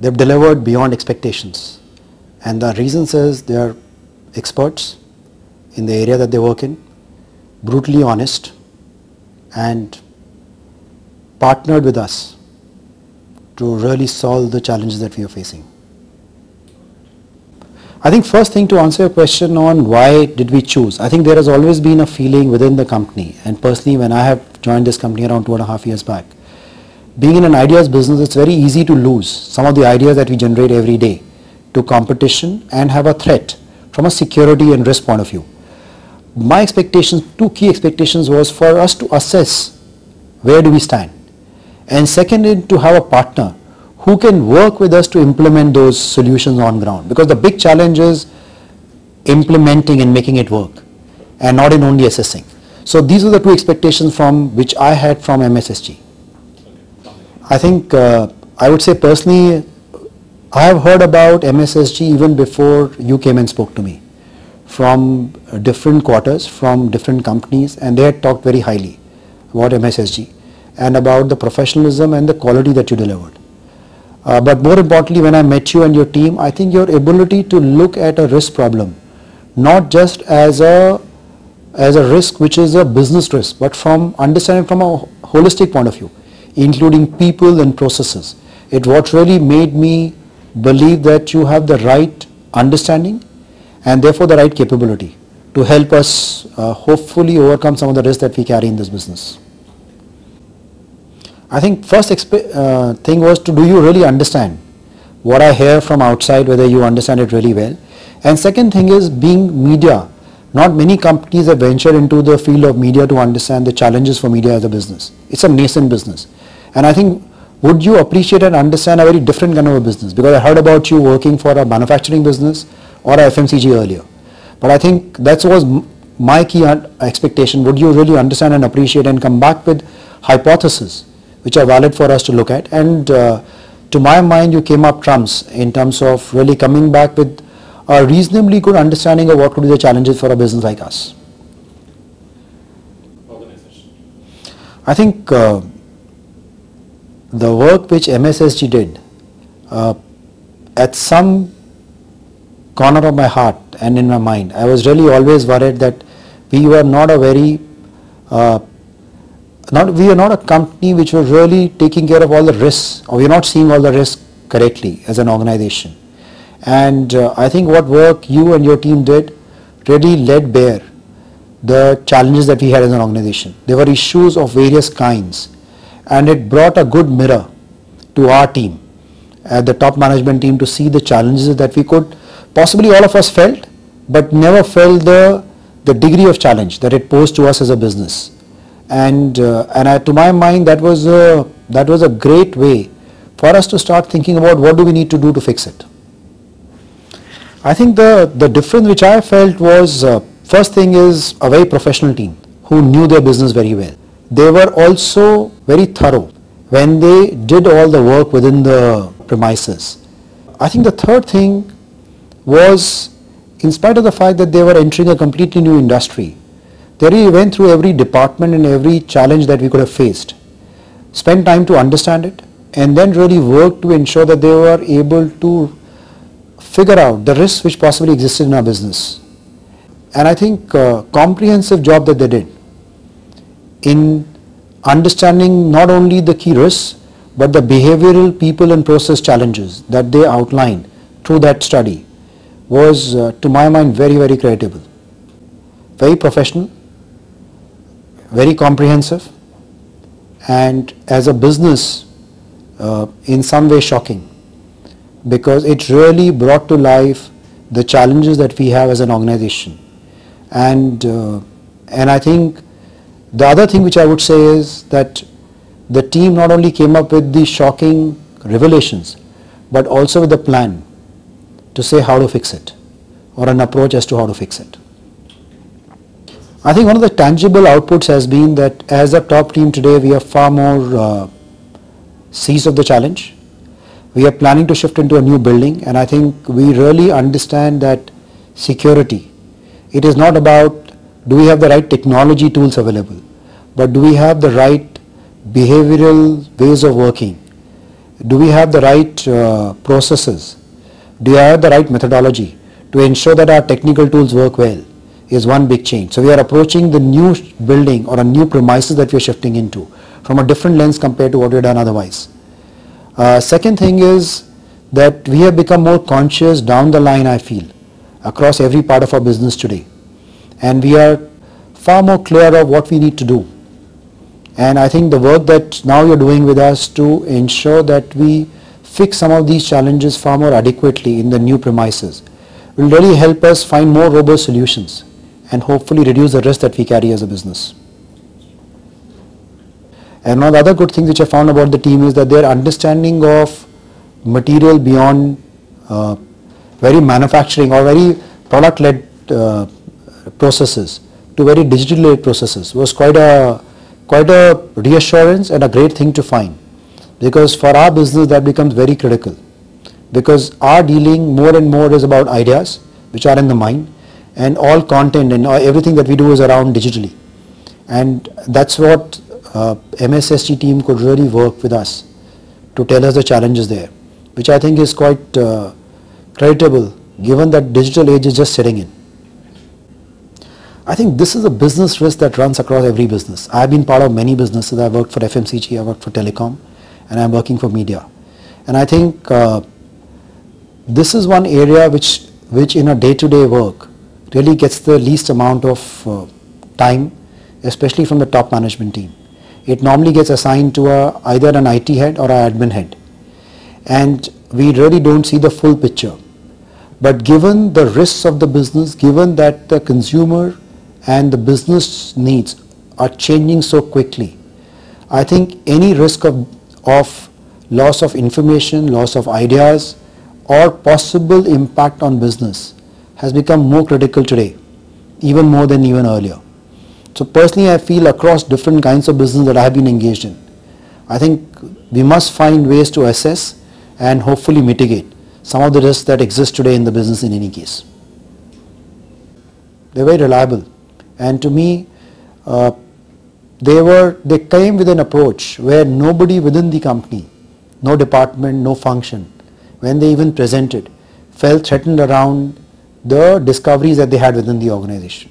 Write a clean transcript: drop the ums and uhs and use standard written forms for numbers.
they've delivered beyond expectations. And the reasons is they are experts in the area that they work in, brutally honest, and partnered with us to really solve the challenges that we are facing. I think first thing, to answer your question on why did we choose, I think there has always been a feeling within the company, and personally when I have joined this company around 2.5 years back, being in an ideas business, it's very easy to lose some of the ideas that we generate every day to competition and have a threat from a security and risk point of view. My expectations, two key expectations, was for us to assess where do we stand, and second is to have a partner who can work with us to implement those solutions on ground, because the big challenge is implementing and making it work and not in only assessing. So these are the two expectations from which I had from MSSG. I think I would say personally, I have heard about MSSG even before you came and spoke to me, from different quarters, from different companies, and they had talked very highly about MSSG and about the professionalism and the quality that you delivered. But more importantly, when I met you and your team, I think your ability to look at a risk problem, not just as a risk which is a business risk, but from understanding from a holistic point of view, including people and processes. It what really made me believe that you have the right understanding and therefore the right capability to help us hopefully overcome some of the risks that we carry in this business. I think first thing was to, do you really understand what I hear from outside, whether you understand it really well. And second thing is, being media, not many companies have ventured into the field of media to understand the challenges for media as a business. It's a nascent business. And I think, would you appreciate and understand a very different kind of a business? Because I heard about you working for a manufacturing business or a FMCG earlier. But I think that was my key expectation. Would you really understand and appreciate and come back with hypotheses which are valid for us to look at? And to my mind, you came up trumps in terms of really coming back with a reasonably good understanding of what could be the challenges for a business like us. I think the work which MSSG did, at some corner of my heart and in my mind, I was really always worried that we were not a very we are not a company which was really taking care of all the risks, or we are not seeing all the risks correctly as an organization. And I think what work you and your team did really led bare the challenges that we had as an organization. There were issues of various kinds, and it brought a good mirror to our team, the top management team, to see the challenges that we could, possibly all of us felt, but never felt the degree of challenge that it posed to us as a business. And to my mind, that was a great way for us to start thinking about what do we need to do to fix it. I think the difference which I felt was, first thing is a very professional team who knew their business very well. They were also very thorough when they did all the work within the premises. I think the third thing was, in spite of the fact that they were entering a completely new industry, they really went through every department and every challenge that we could have faced, spent time to understand it, and then really worked to ensure that they were able to figure out the risks which possibly existed in our business. And I think comprehensive job that they did in understanding not only the key risks, but the behavioral, people and process challenges that they outlined through that study was, to my mind, very, very creditable, very professional, very comprehensive, and as a business in some way shocking, because it really brought to life the challenges that we have as an organization. And I think the other thing which I would say is that the team not only came up with the shocking revelations, but also with a plan to say how to fix it, or an approach as to how to fix it. I think one of the tangible outputs has been that as a top team today, we are far more seized of the challenge. We are planning to shift into a new building, and I think we really understand that security, it is not about do we have the right technology tools available, but do we have the right behavioral ways of working Do we have the right processes? Do we have the right methodology to ensure that our technical tools work well? Is one big change. So we are approaching the new building or a new premises that we are shifting into from a different lens compared to what we have done otherwise. Second thing is that we have become more conscious down the line, I feel, across every part of our business today. And we are far more clear of what we need to do. And I think the work that now you're doing with us to ensure that we fix some of these challenges far more adequately in the new premises will really help us find more robust solutions and hopefully reduce the risk that we carry as a business. And one of the other good things which I found about the team is that their understanding of material beyond very manufacturing or very product-led processes to very digitally-led processes was quite a reassurance and a great thing to find, because for our business that becomes very critical, because our dealing more and more is about ideas which are in the mind, and all content and everything that we do is around digitally, and that's what MSSG team could really work with us to tell us the challenges there, which I think is quite creditable given that digital age is just setting in. I think this is a business risk that runs across every business. I have been part of many businesses. I worked for FMCG, I worked for telecom, and I'm working for media. And I think this is one area which in a day-to-day work really gets the least amount of time, especially from the top management team. It normally gets assigned to either an IT head or an admin head. And we really don't see the full picture. But given the risks of the business, given that the consumer and the business needs are changing so quickly, I think any risk of loss of information, loss of ideas, or possible impact on business has become more critical today, even more than even earlier. So personally, I feel across different kinds of business that I have been engaged in, I think we must find ways to assess and hopefully mitigate some of the risks that exist today in the business in any case. They're very reliable, and to me, they came with an approach where nobody within the company, no department, no function, when they even presented, felt threatened around the discoveries that they had within the organization.